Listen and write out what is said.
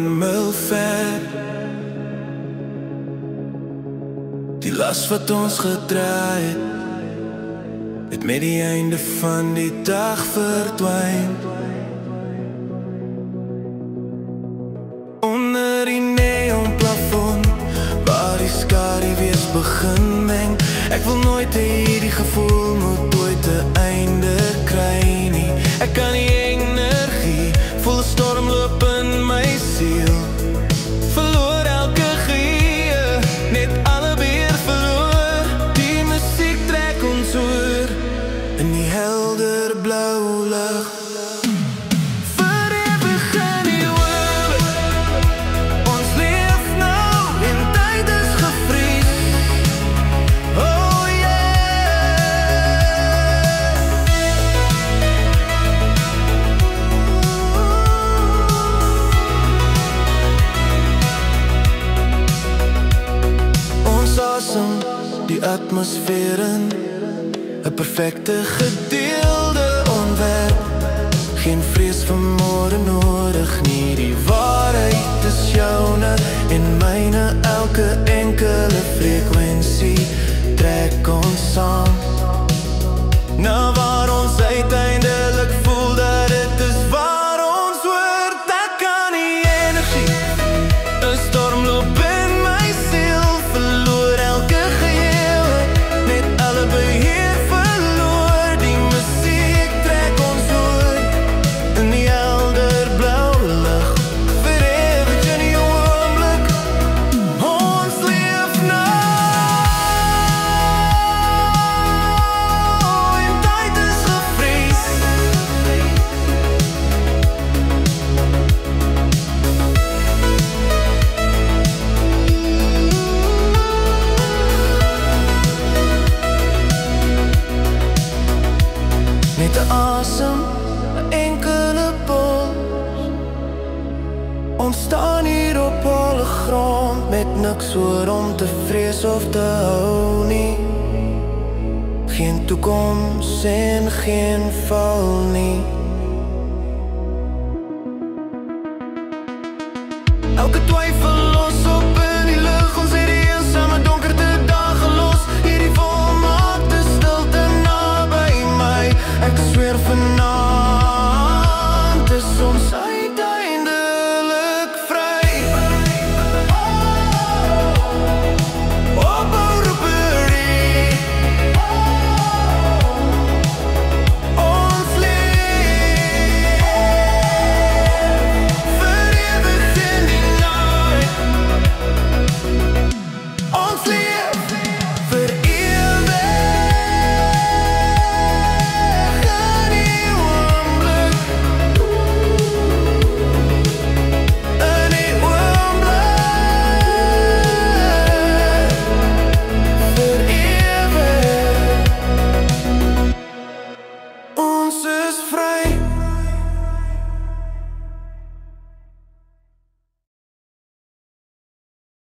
hemel ver. Die las wat ons gedra het met die einde van die dag verdwyn. Onder die neonplafon waar die skaduwees begin meng. Ek wil nooit hierdie gevoel moet ooit 'n einde kry nie. Ek kan die energie voel 'n storm loop in my siel. Verloor elke geheue, net alle beheer verloor. Die musiek trek ons oor in die helder blou lig. Die atmosfeer in 'n perfekte gedeelde ontwerp. Geen vrees vir môre nodig nie. Die waarheid is joune en myne. Elke enkele frekwensie trek ons saam na waar ons uiteindelik voel dat dit is waar ons hoort. Ek kan die energie, 'n storm loop in my siel. Verloor elke geheel, net alle beheer verloor. Die musiek trek ons oor in die helder blauwe lig. Forever in die oomblik, ons leef nou. En tyd is gevries. Net 'n asem, 'n enkele pols. Ons staan hier op holle grond met niks oor om te vrees of te hou nie. Geen toekoms en geen val nie. Elke twyfel